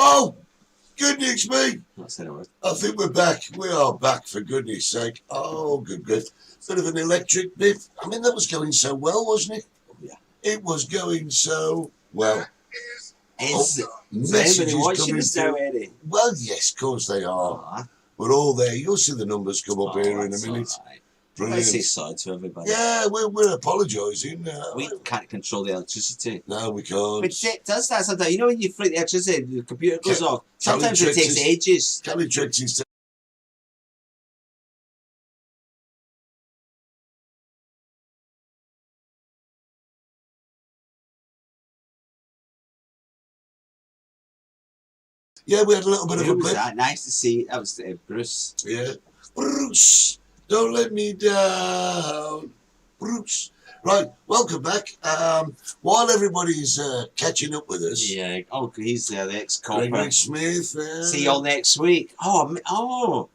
Oh, goodness me. Not saying a word. I think we're back. We are back, for goodness sake. Oh, good grief. Bit of an electric bit. I mean, that was going so well, wasn't it? Yeah. It was going so well. Is messages anybody watching coming us now, through. Eddie? Well, yes, of course they are. Aw. We're all there. You'll see the numbers come up here in a That's minute. all right. Brilliant. Let's say sorry to everybody. Yeah, we're apologising. We can't control the electricity. No, we can't. But it does that sometimes. You know when you flick the electricity, the computer goes off. Sometimes Kelly it takes Trix ages. Kelly Trix is yeah, we had a little bit of Who a was blip. that? Nice to see. That was Bruce. Yeah. Bruce, don't let me down. Bruce. Right, welcome back. While everybody's catching up with us, Yeah. Oh, he's the ex-copper. Gregory Smith. See you all next week. We got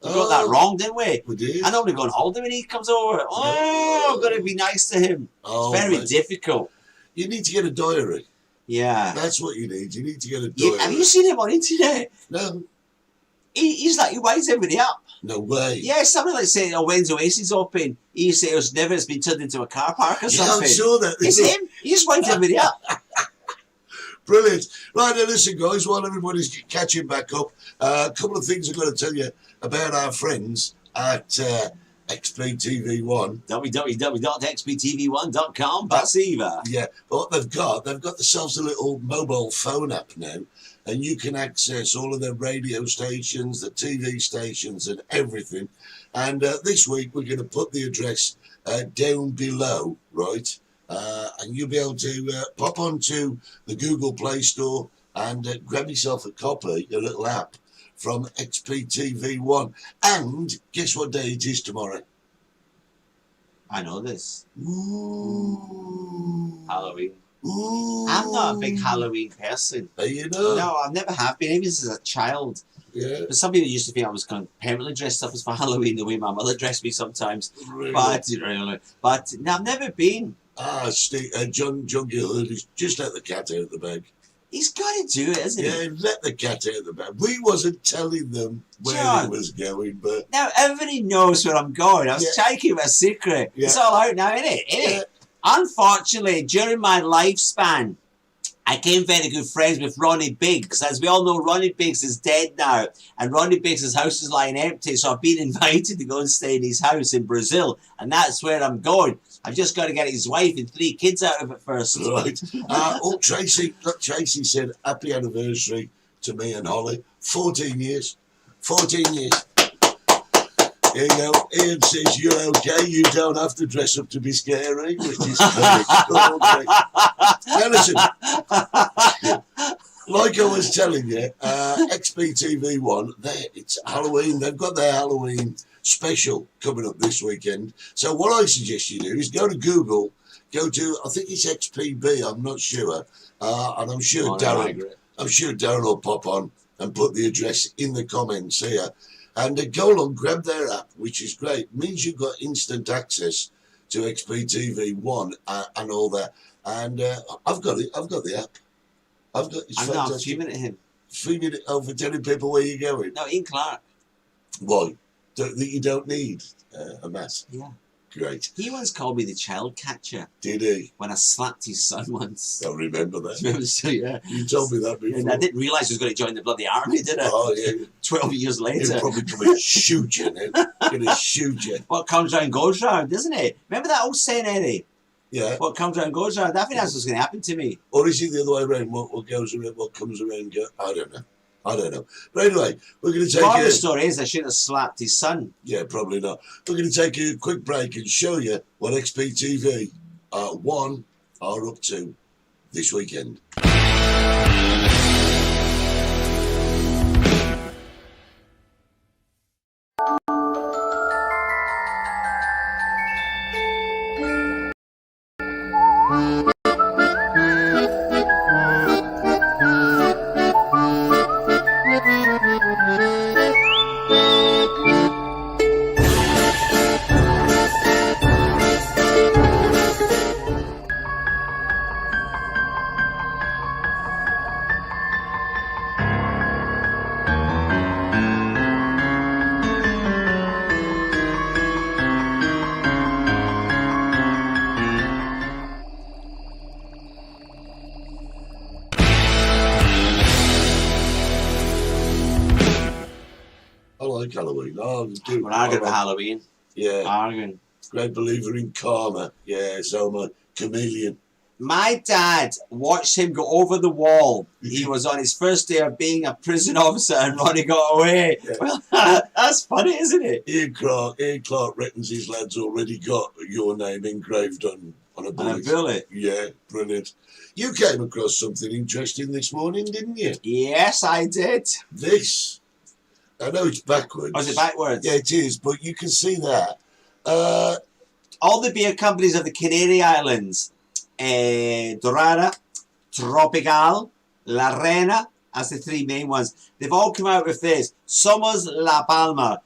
that wrong, didn't we? We did. I normally go on holiday when he comes over. I've got to be nice to him. Oh, It's very mate. difficult. You need to get a diary. Yeah. That's what you need. You need to get a diary. Have you seen him on internet? No, He's like, he winds everybody up. no way. Yeah, something like saying, when's Oasis open? He said it was never, it's been turned into a car park or Yeah, something. I saw that. It's him. He just winds everybody up. Brilliant. Right, now listen, guys, while everybody's catching back up, a couple of things I've got to tell you about our friends at XPTV1. www.xptv1.com. That's Eva. Yeah, but what they've got themselves a little mobile phone app now, and you can access all of their radio stations, the TV stations, and everything. And this week we're going to put the address down below, right? And you'll be able to pop onto the Google Play Store and grab yourself a copy, a little app from XPTV1. And guess what day it is tomorrow? I know this. Ooh. Halloween. Ooh. I'm not a big Halloween person. You know? No, I never have been, even since a child. Yeah. But some people used to think I was kind of permanently dressed up as for Halloween, the way my mother dressed me sometimes. Really? But no, I've never been. Steve, John Gilhard is just let the cat out of the bag. He's got to do it, hasn't he? Yeah, let the cat out of the bag. We wasn't telling them where John. he was going, but Now everybody knows where I'm going. I was trying to keep it a secret. Yeah. It's all out now, isn't it? Yeah. Unfortunately, during my lifespan, I became very good friends with Ronnie Biggs. As we all know, Ronnie Biggs is dead now, and Ronnie Biggs' house is lying empty, so I've been invited to go and stay in his house in Brazil, and that's where I'm going. I've just got to get his wife and 3 kids out of it first. right. Tracy said happy anniversary to me and Holly. 14 years. 14 years. Here you go. Ian says you're okay. You don't have to dress up to be scary, which is perfect. Now listen, like I was telling you, XPTV1, it's Halloween. They've got their Halloween special coming up this weekend. So what I suggest you do is go to Google, go to, I think it's XPB, I'm not sure, and I'm sure Darren will pop on and put the address in the comments here. And go along, grab their app, which is great. It means you've got instant access to XPTV1 and all that. And I've got it. I've got the app. It's I'm fantastic. not streaming to him. Streaming it over, telling people where you're going. No, Ian Clark. Why? That you don't need a mask. Yeah. Great. He once called me the child catcher Did he? when I slapped his son once. I remember that. So, yeah. You told me that before. And I didn't realise he was going to join the bloody army, did I? Oh, yeah. 12 years He'll later. probably come and shoot you now. Going to shoot you. What comes round goes round, isn't it? Remember that old saying, Eddie? Yeah. What comes round goes round. I think that's what's going to happen to me. Or is it the other way around? What goes around, what comes around, I don't know. I don't know. But anyway, we're going to take The story is I should have slapped his son. Yeah, probably not. We're going to take a quick break and show you what XPTV 1 are up to this weekend. like Halloween. Oh, I do. We're arguing about Halloween. Yeah. Arguing. Great believer in karma. Yeah, so am I. Chameleon. My dad watched him go over the wall. He was on his first day of being a prison officer and Ronnie got away. Yeah. Well, that's funny, isn't it? Ian Clark reckons his lad's already got your name engraved on a bullet. On a bullet. Yeah, brilliant. You came across something interesting this morning, didn't you? Yes, I did. This. I know it's backwards. Oh, is it backwards? Yeah, it is, but you can see that. All the beer companies of the Canary Islands, Dorada, Tropical, La Reina, as the three main ones, they've all come out with this. Somos La Palma.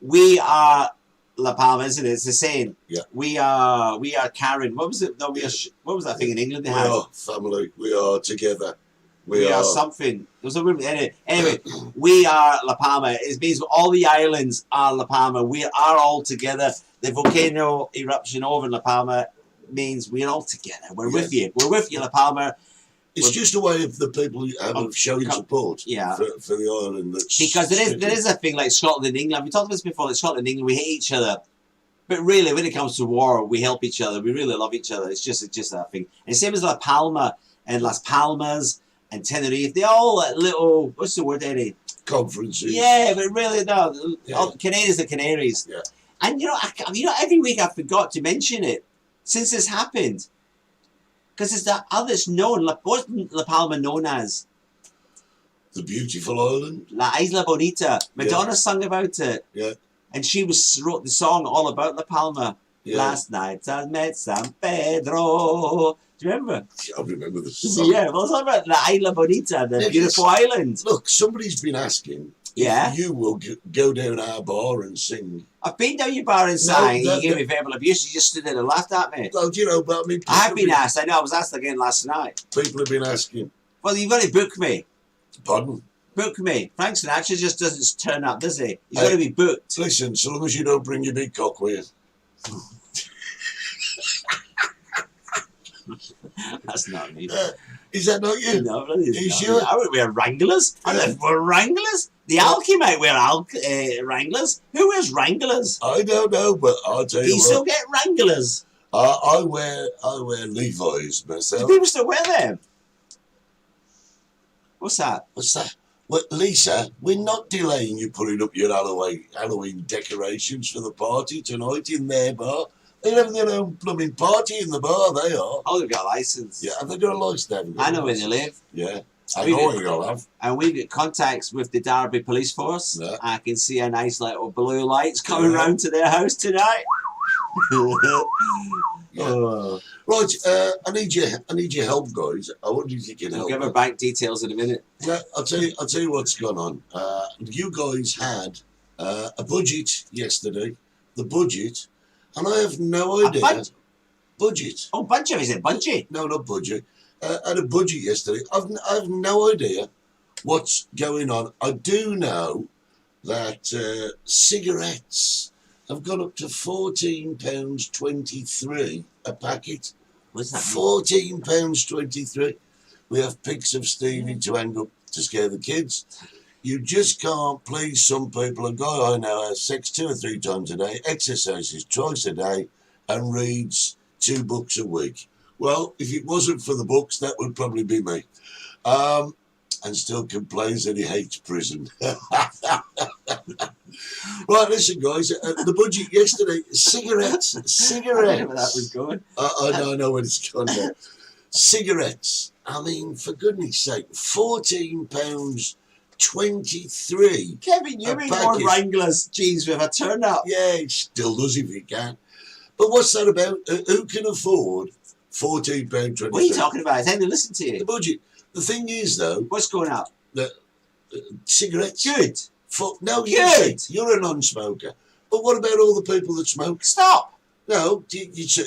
We are La Palma, isn't it? It's the same. Yeah. We are Karen. What was it? No, what was that thing in England they We had? are family. We are together. We are something. There was a word. Anyway, we are La Palma. It means all the islands are La Palma. We are all together. The volcano eruption over La Palma means we're all together. We're with you. We're with you, La Palma. It's just a way of the people showing support for the island. Because there is a thing like Scotland and England. We talked about this before. Like Scotland and England, we hate each other. But really, when it comes to war, we help each other. We really love each other. It's just that thing. And same as La Palma and Las Palmas and Tenerife. They all little, what's the word, Eddie? Conferences. Yeah, but really, no. Yeah. Canaries are Canaries. Yeah. And every week I forgot to mention it since this happened. Because it's the others known. What's La Palma known as? The beautiful island. La Isla Bonita. Madonna sung about it. Yeah. And she wrote the song all about La Palma. Yeah. Last night I met San Pedro. Do you remember? I remember the song. Yeah, well, it's all about La Isla Bonita, the beautiful island. Look, somebody's been asking if you will go down our bar and sing. I've been down your bar and sang. You gave me verbal abuse. You just stood there and laughed at me. Well, but I mean... I have been asked. I know. I was asked again last night. People have been asking. Well, you've got to book me. Pardon? Book me. Frank Sinatra just doesn't turn up, does he? He's got to be booked. Listen, so long as you don't bring your big cock with you. That's not me. Is that not you? No, that is Are you not sure? me. I would wear Wranglers. I wear Wranglers. The Alky might wear Wranglers. Who wears Wranglers? I don't know, but I'll tell you Do you what. still get Wranglers? I wear Levi's myself. Do people still wear them? What's that? What's that? Well, Lisa, we're not delaying you putting up your Halloween decorations for the party tonight in their bar. They're having their own blooming party in the bar, they are. Oh, they've got a license. Yeah, have they got a license? I know where they live. Yeah, I know where you'll have. And we've got contacts with the Derby Police Force. Yeah. I can see a nice little blue lights coming round to their house tonight. Yeah. Right, I need your help, guys. I wonder if you can help. We'll give her bank details in a minute. Yeah, I'll tell you what's gone on. You guys had a budget yesterday. The budget, and I have no idea. Budget. Oh, budget, is it budget? No, not budget. I had a budget yesterday. I have no idea what's going on. I do know that cigarettes have gone up to £14.23 a packet. What's that? £14.23. We have pics of Stevie to hang up to scare the kids. You just can't please some people. A guy I know has sex 2 or 3 times a day, exercises twice a day, and reads 2 books a week. Well, if it wasn't for the books, that would probably be me. And still complains that he hates prison. Right, listen, guys. The budget yesterday, cigarettes. I don't know where that was going. I know where it's gone now. Cigarettes. I mean, for goodness sake, £14.23. Kevin, you mean more Wranglers jeans with a turn up? Yeah, it still does if you can. But what's that about? Who can afford £14.23? What are you talking about? I didn't listen to The you. budget. The thing is, though, What's going up? Cigarettes. Good. No, Good. you're a non-smoker. But what about all the people that smoke? Stop. No,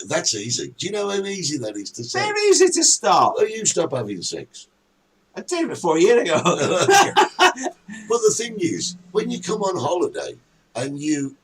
that's easy. Do you know how easy that is to say? Very easy to stop. Well, you stop having sex. I did it 4 years ago. But the thing is, when you come on holiday and you've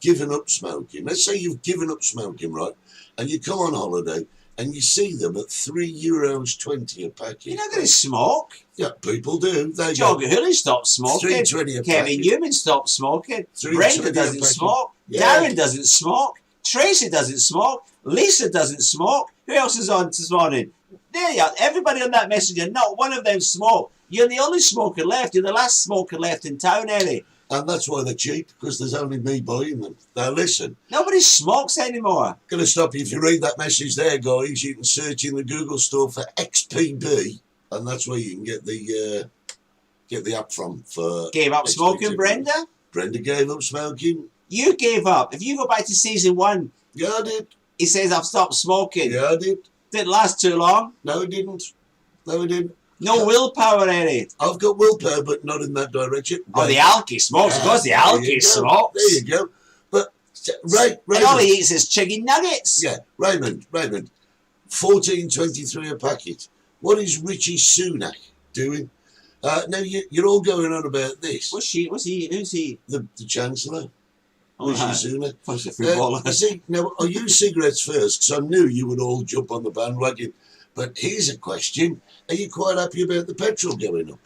given up smoking, let's say you've given up smoking, right? And you come on holiday, and you see them at €3.20 a packet. You're not going to smoke. Yeah, people do. They John go Hurley stopped smoking. $3.20 a Kevin packet. Newman stopped smoking. $3.20 Brenda a doesn't packet. smoke. Yeah. Darren doesn't smoke. Tracy doesn't smoke. Lisa doesn't smoke. Who else is on this morning? There you are. Everybody on that messenger, not one of them smoke. You're the only smoker left. You're the last smoker left in town, Eddie. And that's why they're cheap, because there's only me buying them. Now listen, Nobody smokes anymore. going to stop you. If you read that message there, guys, you can search in the Google store for XPB, and that's where you can get the app from. For Gave up smoking, XPB. Brenda? Brenda gave up smoking. You gave up. If you go back to season 1, Yeah, I did. he says, I've stopped smoking. Yeah, I did. Didn't last too long. No, it didn't. No, it didn't. No willpower, Eddie. I've got willpower, but not in that direction. Oh, the alky smokes. Of course, the alky smokes. There you go. But And all he eats is chicken nuggets. Yeah, Raymond, $14.23 a packet. What is Richie Sunak doing? Now you're all going on about this. Who's he? The Chancellor, Oh, Richie right. Sunak. What's the footballer? You see, now I use cigarettes first because I knew you would all jump on the bandwagon. But here's a question: are you quite happy about the petrol going up,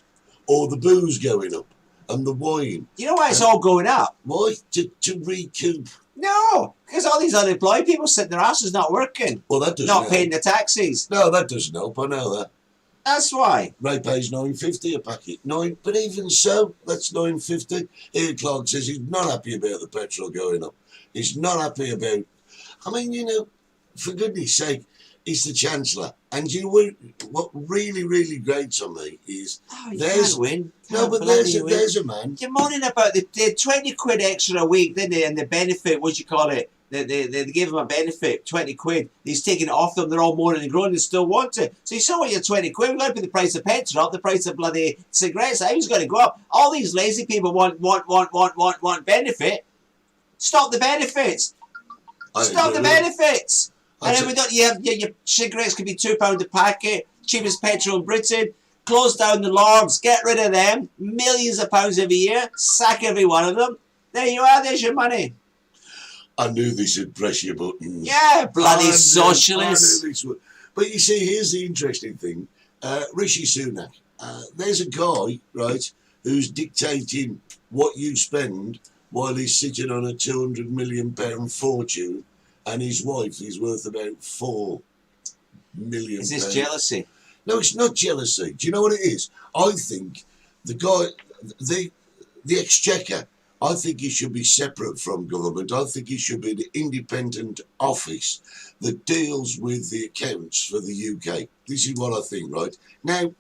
or the booze going up, and the wine? You know why it's all going up? Why? To recoup. No, because all these unemployed people sitting their asses not working, Well, that doesn't not help. paying the taxes. No, that doesn't help. I know that. That's why. Ray pays $9.50 a packet. But even so, that's $9.50. Ian Clark says he's not happy about the petrol going up. He's not happy about. I mean, you know, for goodness sake, he's the Chancellor. And you know what really, really grates on me is Oh, you there's can't win. no, Can't but bloody win. there's a man. You're moaning about the 20 quid extra a week, didn't they? And the benefit, what do you call it? They gave him a benefit, 20 quid. He's taking it off them. They're all moaning and groaning and still want it. So you saw what your 20 quid. We've got to put the price of petrol up, the price of bloody cigarettes. How he's going to go up? All these lazy people want benefit. Stop the benefits. Stop the benefits. And then we don't. Your cigarettes could be £2 a packet. Cheapest petrol in Britain. Close down the Lords. Get rid of them. Millions of pounds every year. Sack every one of them. There you are. There's your money. I knew this would press your buttons. Yeah, bloody I knew socialists. this would. But you see, here's the interesting thing. Rishi Sunak, there's a guy, right, who's dictating what you spend while he's sitting on a £200 million fortune, and his wife is worth about £4 million. Is this jealousy? No, it's not jealousy. Do you know what it is? I think the guy, the exchequer, I think he should be separate from government. I think he should be an independent office that deals with the accounts for the UK. This is what I think, right? Now.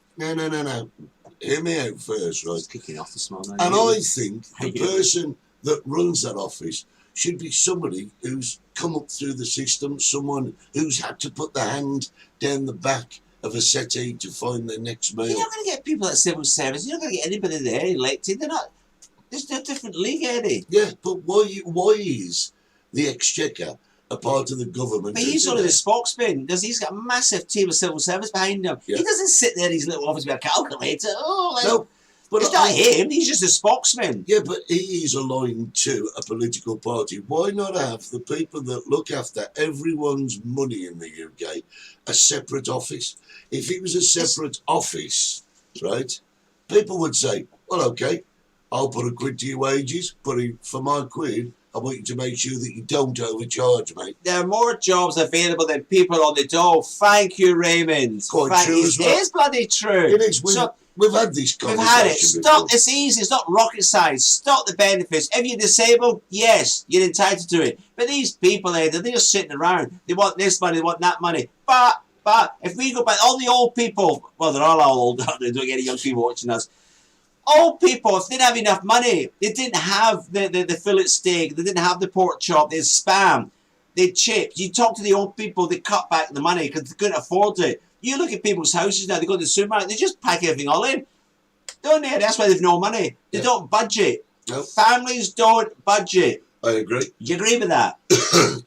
Hear me out first, right? It's kicking off this morning. And I think the person that runs that office should be somebody who's come up through the system, someone who's had to put the hand down the back of a settee to find their next meal. You're not going to get people at civil service. You're not going to get anybody there elected. They're not. There's no different league, Eddie. Yeah, but why is the exchequer a part of the government? But he's only the spokesman. He's got a massive team of civil service behind him. Yeah. He doesn't sit there in his little office with a calculator. No, but it's not him. He's just a spokesman. Yeah, but he is aligned to a political party. Why not have the people that look after everyone's money in the UK a separate office? If it was a separate office, right, people would say, well, okay, I'll put a quid to your wages, but for my quid, I want you to make sure that you don't overcharge, mate. There are more jobs available than people on the dole. Thank you, Raymond. Quite true as well. It is bloody true. It is. We've had this We've conversation had it. before. Stop. It's easy. It's not rocket science. Stop the benefits. If you're disabled, yes, you're entitled to it. But these people, they're just sitting around. They want this money. They want that money. But if we go back, all the old people, well, they're all old. They don't get any young people watching us. Old people, if they didn't have enough money, they didn't have the fillet steak, they didn't have the pork chop, they had spam, they had chips. You talk to the old people, they cut back the money because they couldn't afford it. You look at people's houses now, they go to the supermarket, they just pack everything all in. Don't they? That's why they've no money. They don't budget. No. Families don't budget. I agree. Do you agree with that?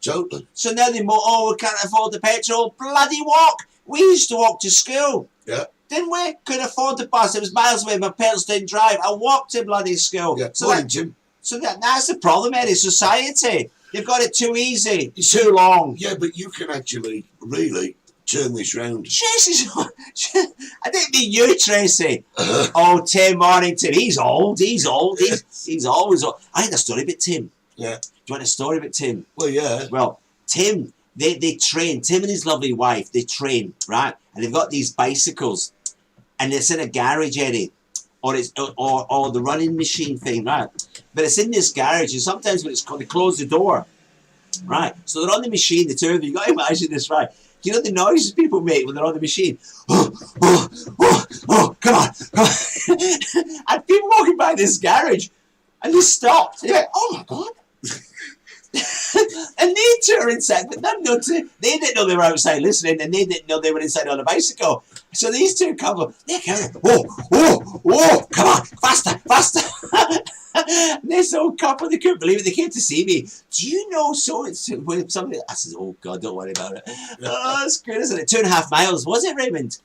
Totally. So now they we can't afford the petrol. Bloody walk. We used to walk to school. Yeah. Didn't we? Couldn't afford the bus. It was miles away. My parents didn't drive. I walked to bloody school. Yeah. So, Morning, Jim. that's the problem, Eddie. Society. They've got it too easy. Too long. Yeah, but you can actually really turn this round. Tracy's I didn't mean you, Tracy. Oh, Tim, morning, Tim. He's old. He's always old. I had a story about Tim. Yeah. Do you want a story about Tim? Well, yeah. Well, Tim, they train. Tim and his lovely wife, they train, right? And they've got these bicycles, and it's in a garage, Eddie, or the running machine thing, right? But it's in this garage, and sometimes when they close the door, right? So they're on the machine, the two of them. You got to imagine this, right? Do you know the noises people make when they're on the machine? Oh, come on. And people walking by this garage, and they stopped. And they went, oh my God. And they two are inside, but they didn't know they were outside listening, and they didn't know they were inside on a bicycle. So these two couple, they're kind of, whoa, come on, faster. And this old couple, they couldn't believe it. They came to see me. Do you know somebody? I said, oh God, don't worry about it. Oh, that's good, isn't it? 2.5 miles, was it, Raymond?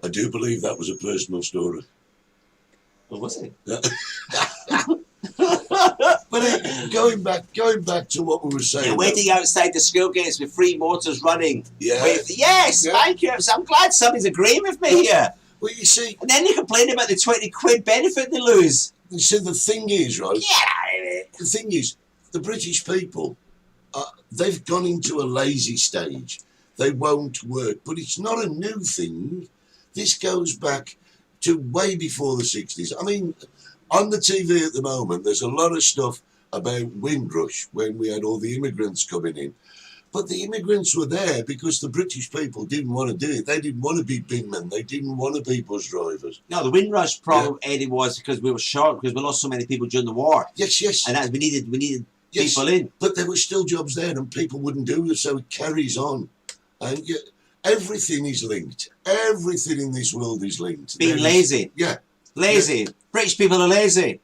I do believe that was a personal story. Or was it? Yeah. But going back to what we were saying. You're waiting outside the school gates with 3 motors running. Yeah. Yes, yeah. Thank you. So I'm glad somebody's agreeing with me here. Well, you see. And then they complain about the 20 quid benefit they lose. You see, the thing is, right? Yeah. The thing is, the British people, they've gone into a lazy stage. They won't work. But it's not a new thing. This goes back to way before the 60s. I mean, on the TV at the moment, there's a lot of stuff about Windrush when we had all the immigrants coming in. But the immigrants were there because the British people didn't want to do it. They didn't want to be binmen. They didn't want to be bus drivers. No, the Windrush problem, Eddie, was because we were short, because we lost so many people during the war. Yes. And we needed people in. But there were still jobs there and people wouldn't do it, so it carries on. And everything is linked. Everything in this world is linked. Being lazy. Yeah. Lazy. Yeah. British people are lazy.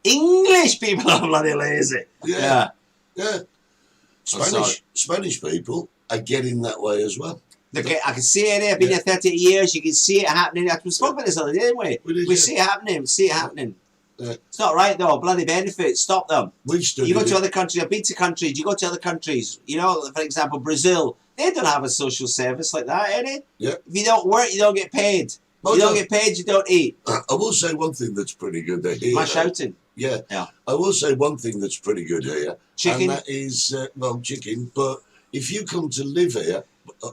English people are bloody lazy. Yeah. Spanish people are getting that way as well. Okay, I can see it here. I've been here 30 years. You can see it happening. We spoke about this other day, didn't we? We see it happening. Yeah. It's not right though. Bloody benefits. Stop them. You go to other countries. I've been to countries. You go to other countries. You know, for example, Brazil. They don't have a social service like that, Eddie. Yeah. If you don't work, you don't get paid. You don't get paid, you don't eat. I will say one thing that's pretty good there. Am I shouting? Yeah. I will say one thing that's pretty good here. Chicken? And that is, chicken. But if you come to live here,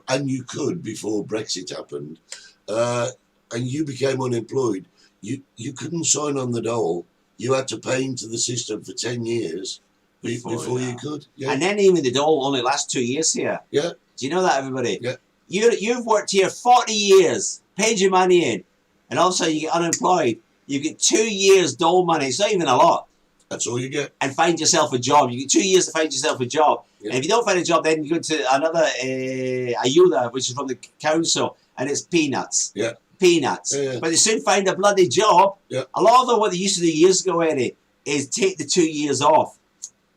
and you could before Brexit happened, and you became unemployed, you couldn't sign on the dole. You had to pay into the system for 10 years before you could. Yeah. And then even the dole only lasts 2 years here. Yeah. Do you know that, everybody? Yeah. You've worked here 40 years, paid your money in, and all of a sudden you get unemployed. You get 2 years dole money. It's not even a lot. That's all you get. And find yourself a job. You get 2 years to find yourself a job. Yeah. And if you don't find a job, then you go to another ayuda, which is from the council, and it's peanuts. Yeah. Peanuts. Yeah. But they soon find a bloody job. Yeah. A lot of them, what they used to do years ago, Eddie, is take the 2 years off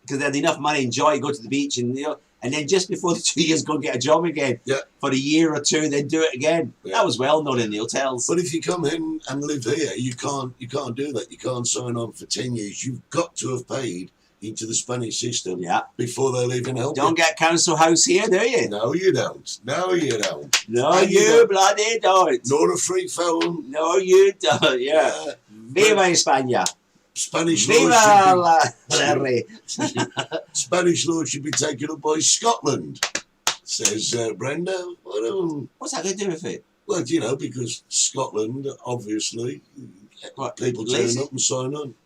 because they had enough money, enjoy, go to the beach, and and then just before the 2 years, go and get a job again for a year or two, then do it again. Yeah. That was well known in the hotels. But if you come in and live here, you can't do that. You can't sign on for 10 years. You've got to have paid into the Spanish system before they'll even help you. Don't get council house here, do you? No, you don't. No, you don't. No, you bloody don't. Nor a free phone. No, you don't. Yeah. Viva España. Spanish law should be taken up by Scotland, says Brenda. What's that going to do with it? Well, because Scotland, obviously, people turn up and sign on.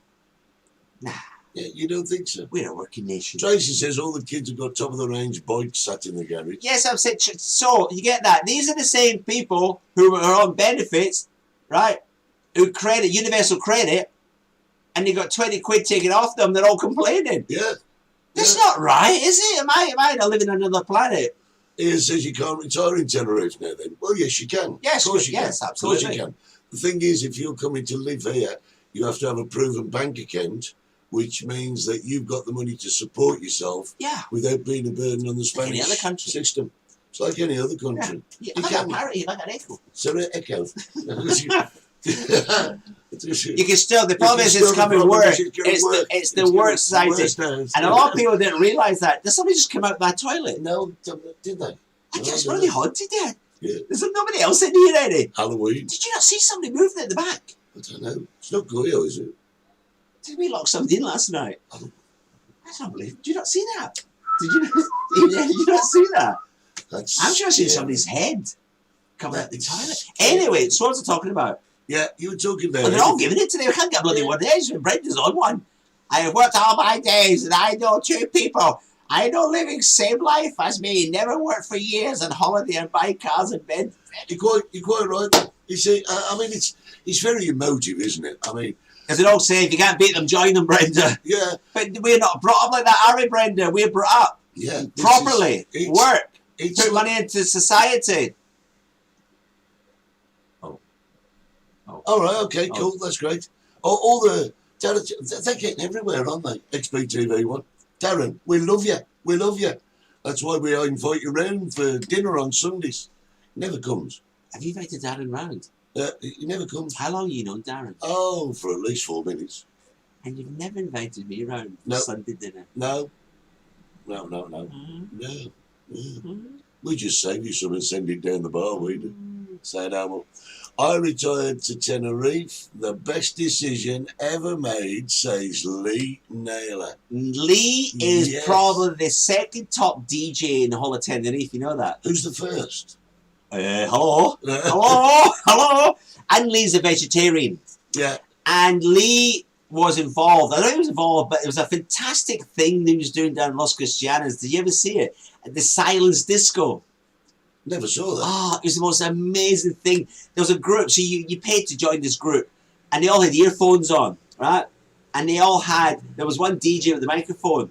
Nah. Yeah, you don't think so? We're a working nation. Tracy says all the kids have got top-of-the-range bikes sat in the garage. Yes, I've said, so you get that. These are the same people who are on benefits, right, who credit, universal credit, and they got 20 quid taken off them. They're all complaining. Yeah. That's not right, is it? Am I not living on another planet? Ian says you can't retire in Tenerife now then. Well, yes, you can. Yes, of course you can. Absolutely. Of course you can. The thing is, if you're coming to live here, you have to have a proven bank account, which means that you've got the money to support yourself without being a burden on the Spanish system. It's like any other country. Yeah. You can marry like an echo. So an echo. You can still, the problem is it's coming worse. It's the work society. And a lot of people didn't realise that. Did somebody just come out of my toilet? No, did they? I guess, what are they haunted there? Yeah. There's nobody else in here, Eddie. Halloween. Did you not see somebody moving at the back? I don't know. It's not Goyo, is it? Did we lock somebody in last night? Oh. That's unbelievable. Did you not see that? Did you not see that? I'm sure I seen somebody's head coming out the toilet. Anyway, so what was I talking about? Yeah, you were talking about. Oh, they're all giving it today. We can't get a bloody one days. Brenda's on one. I have worked all my days, and I know two people. I know living same life as me. Never worked for years on holiday and buy cars and bed. You're quite right. You see, I mean, it's very emotive, isn't it? I mean, as they all say, if you can't beat them, join them, Brenda. Yeah. But we're not brought up like that, are we, Brenda? We're brought up properly. Work. Put money into society. Oh. All right. Okay. Cool. That's great. All the they're getting everywhere, aren't they? XBTV1. Darren, we love you. We love you. That's why we invite you round for dinner on Sundays. Never comes. Have you invited Darren round? He never comes. How long you known Darren? Oh, for at least 4 minutes. And you've never invited me round for Sunday dinner? No. Mm-hmm. No. Mm-hmm. We just save you some and send it down the bar, we do. Say no more. I retired to Tenerife. The best decision ever made, says Lee Naylor. Lee is probably the second top DJ in the whole of Tenerife. You know that? Who's the first? Hello. Hello. And Lee's a vegetarian. Yeah. And Lee was involved. I know he was involved, but it was a fantastic thing that he was doing down in Los Cristianos. Did you ever see it? The Silence Disco. Never saw that. Oh, it was the most amazing thing. There was a group, so you paid to join this group, and they all had earphones on, right? And they all had, there was one DJ with the microphone,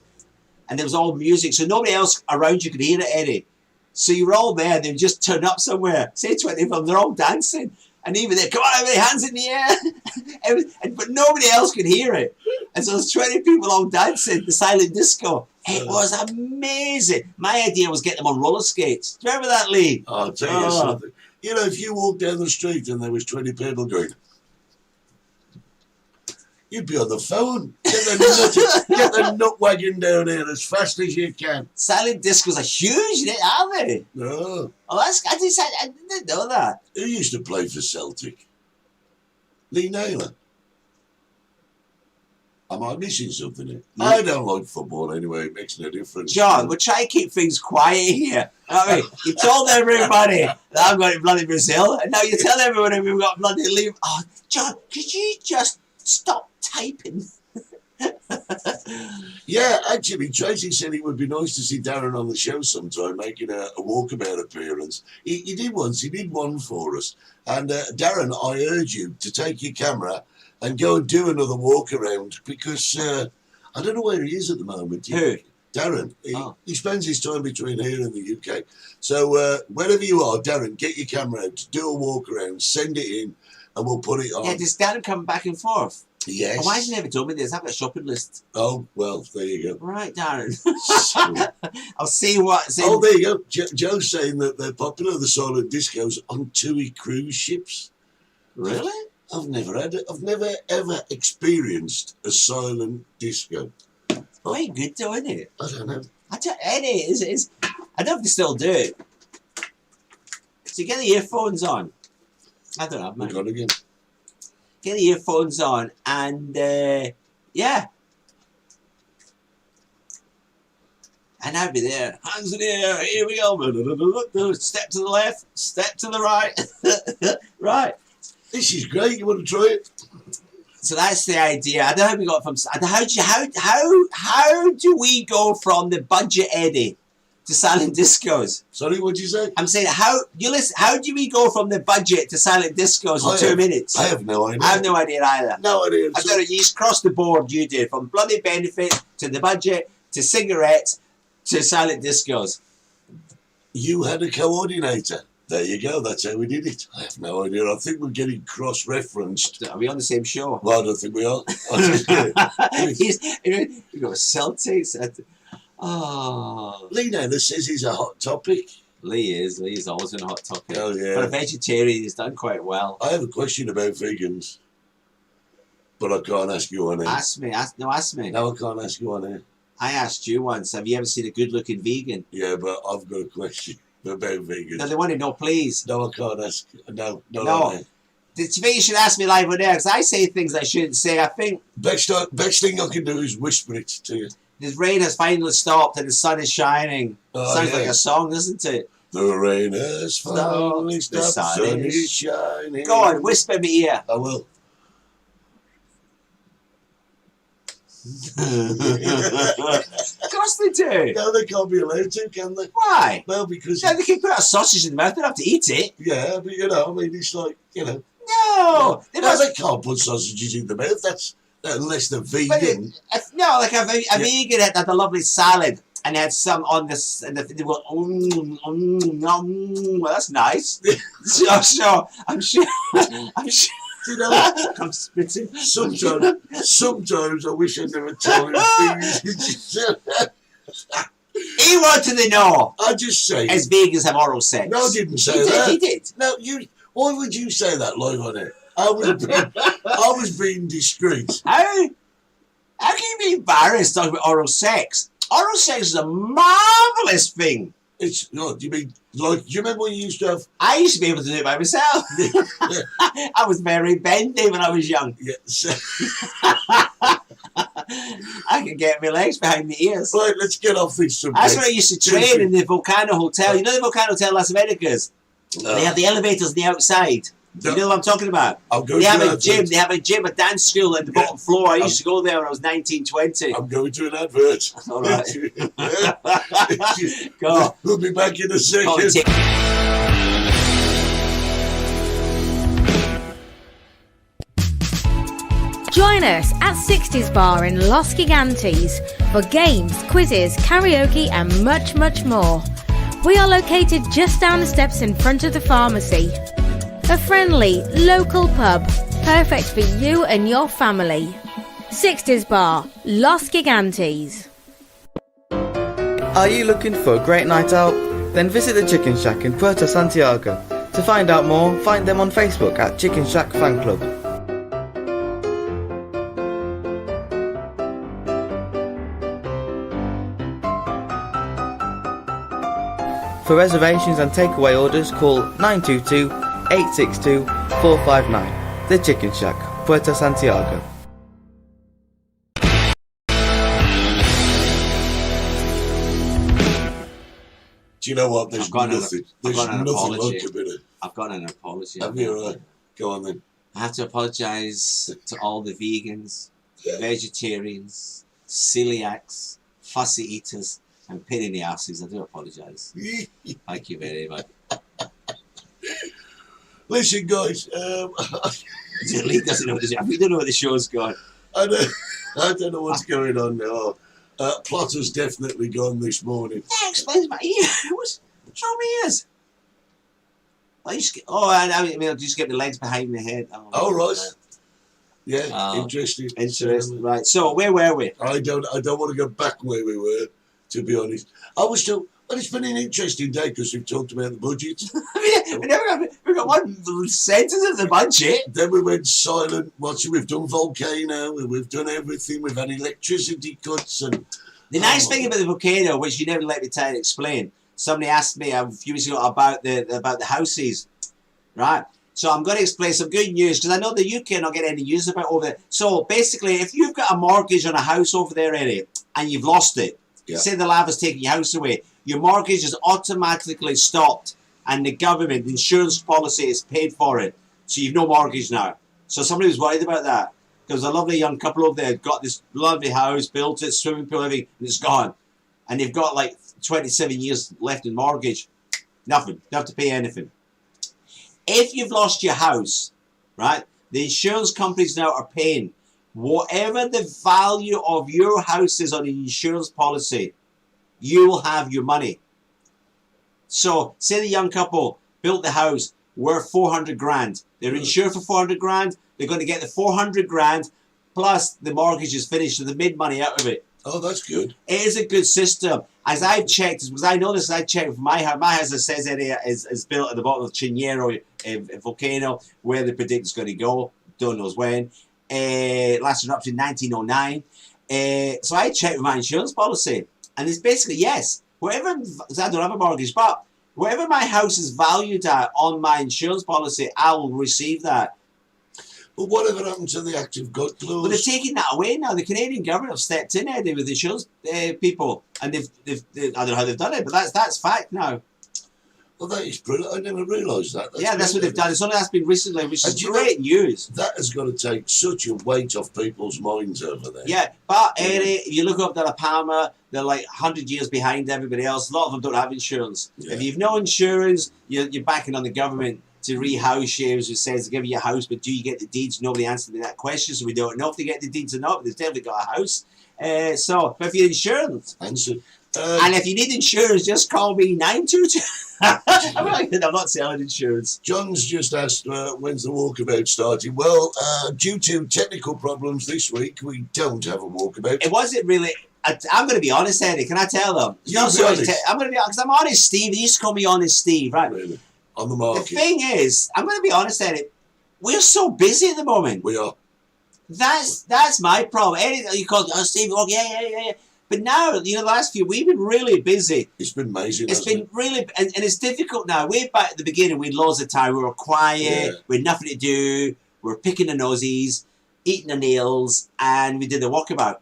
and there was all music, so nobody else around you could hear it, Eddie. So you were all there, and they would just turn up somewhere, say 20 of them, they're all dancing. And even there, come on, everybody, hands in the air. But nobody else could hear it. And so there's 20 people all dancing, the silent disco. It was amazing. My idea was get them on roller skates. Do you remember that, Lee? I'll tell you something. You know, if you walked down the street and there was 20 people going, you'd be on the phone. Get the nut wagon down here as fast as you can. Silent discos are huge, aren't they? No. Oh, I didn't know that. Who used to play for Celtic? Lee Naylor. Am I missing something here? No. I don't like football anyway. It makes no difference. John, we'll try and keep things quiet here. I mean, you told everybody that I'm going to bloody Brazil, and now you tell everybody we've got bloody leave. Oh, John, could you just stop typing? Yeah, actually, Tracy said it would be nice to see Darren on the show sometime, making a walkabout appearance. He did once. He did one for us. And Darren, I urge you to take your camera and go and do another walk around, because I don't know where he is at the moment. Who? Darren. He spends his time between here and the UK. So wherever you are, Darren, get your camera out, do a walk around, send it in, and we'll put it on. Yeah, does Darren come back and forth? Yes. Oh, why has he never told me this? I've got a shopping list. Oh, well, there you go. Right, Darren. I'll see what's in. Oh, there you go. Joe's saying that they're popular, the silent discos, on TUI cruise ships. Really? I've never ever experienced a silent disco. Quite good though, isn't it? I don't know. I don't know if they still do it. So you get the earphones on. I don't know, man. We've got again. Get the earphones on and yeah. And I'd be there. Hands in the air, here we go. Step to the left, step to the right. Right. This is great. You want to try it? So that's the idea. I don't know how we got from. How do we go from the budget Eddie to silent discos? Sorry, what'd you say? I'm saying how do we go from the budget to silent discos in 2 minutes? I have no idea. I have no idea either. No idea. I've done it. You just crossed the board. You did from bloody benefit to the budget to cigarettes to silent discos. You had a coordinator. There you go. That's how we did it. I have no idea. I think we're getting cross-referenced. Are we on the same show? Well, I don't think we are. You got Celtics. Oh. Lee Naylor says he's a hot topic. Lee's always been a hot topic. Oh, yeah. For a vegetarian, he's done quite well. I have a question about vegans, but I can't ask you on air. Ask me. No, I can't ask you on air. I asked you once, have you ever seen a good-looking vegan? Yeah, but I've got a question. about vegans. No, they wanted no, please. No, I can't ask. No. Do you think you should ask me live on air? Because I say things I shouldn't say. I think Best thing I can do is whisper it to you. the rain has finally stopped and the sun is shining. Oh, Sounds yeah. like a song, doesn't it? The rain has finally The stopped. sun The sun is- is shining. Go on, whisper in my ear. I will. Of course they do. No, they can't be allowed to, can they? Why? Well, because Yeah, they can put a sausage in the mouth. They don't have to eat it. yeah, but I mean, it's like No. They no, must, they can't put sausages in the mouth. That's unless they're vegan. no, like a vegan had a lovely salad and had some on this, and they were, well, that's nice. so I'm sure. You know, I'm spitting. sometimes I wish I'd never told him things. He wanted to know, I just say. as vegans have oral sex. No, I didn't say He that. did, he did. No, you. Why would you say that live on it? I was being discreet. How can you be embarrassed talking about oral sex? Oral sex is a marvellous thing. It's not. Do you mean like? Do you remember when you used to have? I used to be able to do it by myself. I was very bendy when I was young. Yeah. I could get my legs behind my ears. Right. Let's get off this subject. That's where I used to train in the Volcano Hotel. You know the Volcano Hotel Las Vegas? They have the elevators on the outside. You know what I'm talking about? I'm going They have to a gym. They have a gym, a dance school at the bottom floor. I used to go there when I was 19, 20. I'm going to an advert. All right. Go. We'll be back in a second. Politics. Join us at 60s Bar in Los Gigantes for games, quizzes, karaoke and much, much more. We are located just down the steps in front of the pharmacy. A friendly, local pub, perfect for you and your family. 60s Bar, Los Gigantes. Are you looking for a great night out? Then visit the Chicken Shack in Puerto Santiago. To find out more, find them on Facebook at Chicken Shack Fan Club. For reservations and takeaway orders, call 922-862-459. The Chicken Shack, Puerto Santiago. Do you know what? There's I've got an nothing. There's nothing apology. like a bit of. I've got an apology. Have you? Right. Go on then. I have to apologise to all the vegans, vegetarians, celiacs, fussy eaters, and pain in the asses. I do apologise. Thank you very much. Listen, guys. Lee doesn't know what the, we don't know what the show's gone. I don't know what's going on now. Plotter's definitely gone this morning. Yeah, explains my ear. What's wrong with my ears? I just get, I mean, I'll just get my legs behind my head. Oh, right. Yeah, Oh, interesting. Interesting. Right. So where were we? I don't want to go back where we were, to be honest. Well, it's been an interesting day because we've talked about the budget. we got one sentence of the budget. Then we went silent. We've done volcano. We've done everything. We've had electricity cuts and. The nice thing about the volcano, which you never let me try and explain, somebody asked me a few weeks ago about the houses, right? So I'm going to explain some good news because I know the UK are not getting any news about over there. So basically, if you've got a mortgage on a house over there, Eddie, and you've lost it, say the lava's taking your house away, your mortgage is automatically stopped, and the government, the insurance policy is paid for it. So you've no mortgage now. So somebody was worried about that. Because a lovely young couple over there got this lovely house, built it, swimming pool, everything, and it's gone. And they've got like 27 years left in mortgage. Nothing. Don't have to pay anything. If you've lost your house, right, the insurance companies now are paying whatever the value of your house is on the insurance policy, you will have your money. So, say the young couple built the house worth 400 grand. They're insured for 400 grand. They're going to get the 400 grand plus the mortgage is finished, so they made money out of it. Oh, that's good. It is a good system. As I've checked, because I know this, I checked with my house. My house, it says it is built at the bottom of Chinero volcano, where they predict it's going to go. Don't know when. Last eruption in 1909. So I checked with my insurance policy, and it's basically yes. Whatever, I don't have a mortgage, but Whatever my house is valued at on my insurance policy, I will receive that. But whatever happened to the active God clause? But they're taking that away now. The Canadian government have stepped in, Eddie, with insurance people, and they've I don't know how they've done it, but that's fact now. Well, that is brilliant. I never realised that. That's what they've done. It's only that's been recently, which is And great news. That has got to take such a weight off people's minds over there. Yeah, but Eddie, if you look up to La Palma, they're like 100 years behind everybody else. A lot of them don't have insurance. Yeah. If you've no insurance, you're backing on the government to rehouse you, who says they give you a house, but do you get the deeds? Nobody answered me that question, so we don't know if they get the deeds or not, but they've definitely got a house. But if you're insurance, Answer. and if you need insurance, just call me 922. I'm not selling insurance. John's just asked when's the walkabout starting. Well, due to technical problems this week, we don't have a walkabout. It wasn't really. I'm going to be honest, Eddie. Can I tell them? You be honest. I'm going to be honest, because I'm Honest Steve. They used to call me Honest Steve, right? Really? On the The market. thing is, I'm going to be honest, Eddie. We're so busy at the moment. We are. That's my problem. Eddie, you call Steve. Oh, yeah. But now, the last few, we've been really busy. It's been amazing. It's been really, and it's difficult now. Way back at the beginning, we had loads of time. We were quiet. We had nothing to do. We were picking the nosies, eating the nails, and we did the walkabout.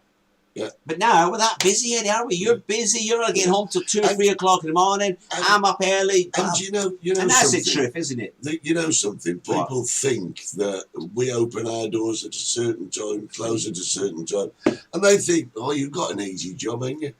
Yeah. But now we're that busy, Eddie, aren't we? You're busy. You're not getting home till 2 or 3 o'clock in the morning. I'm up early. And you know and that's something? the truth, isn't it? You know something? People think that we open our doors at a certain time, close at a certain time, and they think, oh, you've got an easy job, ain't you?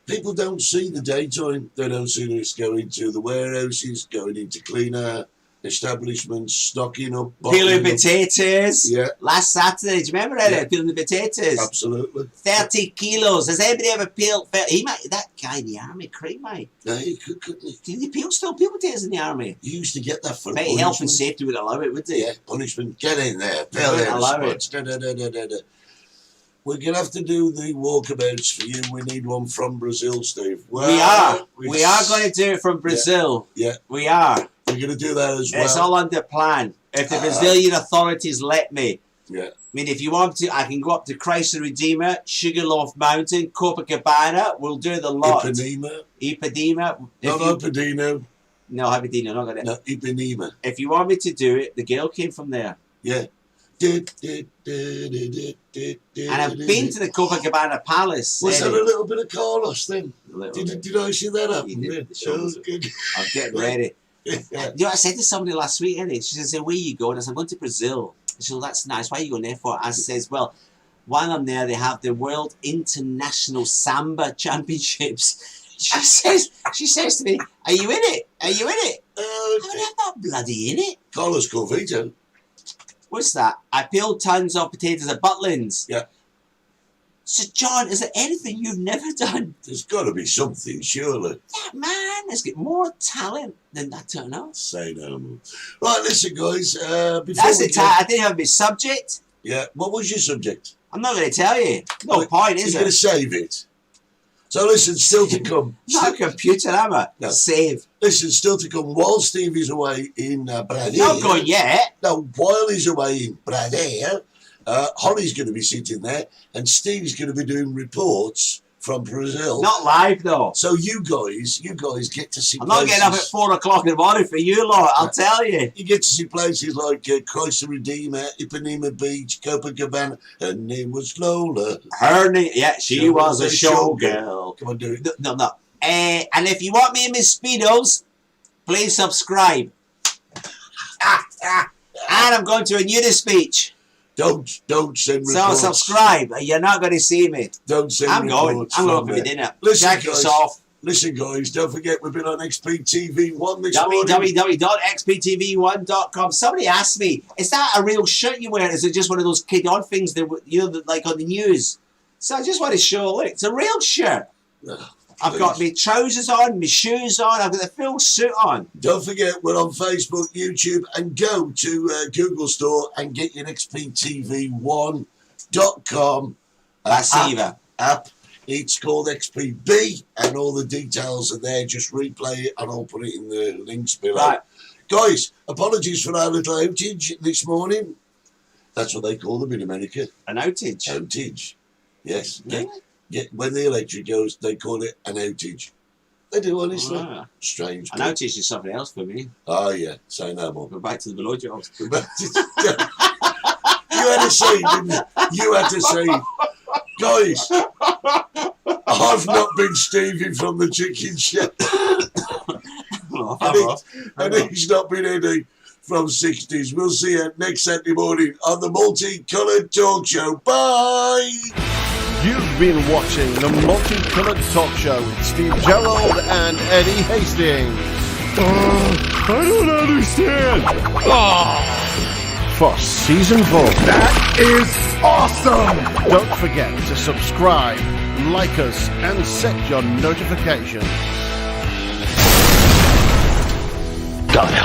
People don't see the daytime. They don't see us going to the warehouses, going in to clean our establishments, stocking up, Peeling bottling up. potatoes. Yeah. Last Saturday, do you remember that? Yeah. Peeling the potatoes. Absolutely. 30 kilos. Has anybody ever peeled? That guy in the army, Craig, mate. No, he couldn't he? Did he still peel potatoes in the army? You used to get that for Bet punishment. health and safety would allow it, would they? Yeah, punishment. Get in there. They Peel wouldn't them allow spots. We're going to have to do the walkabouts for you. We need one from Brazil, Steve. We are going to do it from Brazil. Yeah. We are. We're going to do that as well. It's all under plan. If the Brazilian authorities let me. Yeah. I mean, if you want to, I can go up to Christ the Redeemer, Sugarloaf Mountain, Copacabana. We'll do the lot. Ipanema. Ipanema. No, Ipanema. No, Ipanema, not got it. No, Ipanema. If you want me to do it, the girl came from there. Yeah. And I've been to the Copacabana Palace. Was that Eddie. a little bit of Carlos then? A little bit. Did I see that happen? You did. Yeah. The shoulders. Oh, good. I'm getting ready. Yeah. You know, I said to somebody last week, Eddie, she says, where you going? I said, I'm going to Brazil. She said, well, that's nice. Why are you going there for? I says, well, while I'm there, they have the World International Samba Championships. She says to me, are you in it? Are you in it? I'm not bloody in it. Carlos Corvito. What's that? I peeled tons of potatoes at Butlins. Yeah. So, John, is there anything you've never done? There's got to be something, surely. Yeah, man, there's got more talent than that, don't know. Say no more. Right, listen, guys. Before That's we the time. I didn't have my subject. Yeah. What was your subject? I'm not going to tell you. No point, is You're going to it? save it. So listen, still to come. Not a computer, am I? No. Save. Listen, still to come. While Steve is away in Brazil. Not going yet. No, while he's away in Brazil, Holly's going to be sitting there, and Steve's going to be doing reports from Brazil. Not live, though. So you guys get to see. I'm not getting up at 4 o'clock in the morning for you lot, I'll tell you. You get to see places like Christ the Redeemer, Ipanema Beach, Copacabana. Her name was Lola. Her name, yeah, she was a showgirl. Come on, do it. No. And if you want me in my Speedos, please subscribe. And I'm going to a nudist speech. Don't send reports. So subscribe. You're not going to see me. Don't send I'm going. reports. I'm going from for my there. dinner. Listen, Jack guys. off. Listen, guys, don't forget we've been on XPTV1 this morning. www.xptv1.com. Somebody asked me, is that a real shirt you wear? Is it just one of those kid-on things that, like on the news? So I just want to show, look, it's a real shirt. Oh, I've got my trousers on, my shoes on, I've got the full suit on. Don't forget we're on Facebook, YouTube, and go to Google Store and get your XPTV1.com app. It's called XPB, and all the details are there. Just replay it, and I'll put it in the links below. Right. Guys, apologies for our little outage this morning. That's what they call them in America. An outage. Outage. Yes. Really? Yeah, when the electric goes, they call it an outage. They do, honestly. Ah. Strange. I now teaching something else for me. Oh, yeah. Say no more. Go back to the below jobs. You had a scene, didn't you? You had to see. Guys, I've not been Stevie from the Chicken Shack. And he's not been Eddie from 60s. We'll see you next Saturday morning on the Multicoloured Talk Show. Bye! You've been watching the Multicoloured Talk Show with Steve Gerald and Eddie Hastings. I don't understand. For season 4. That is awesome! Don't forget to subscribe, like us, and set your notifications. God help.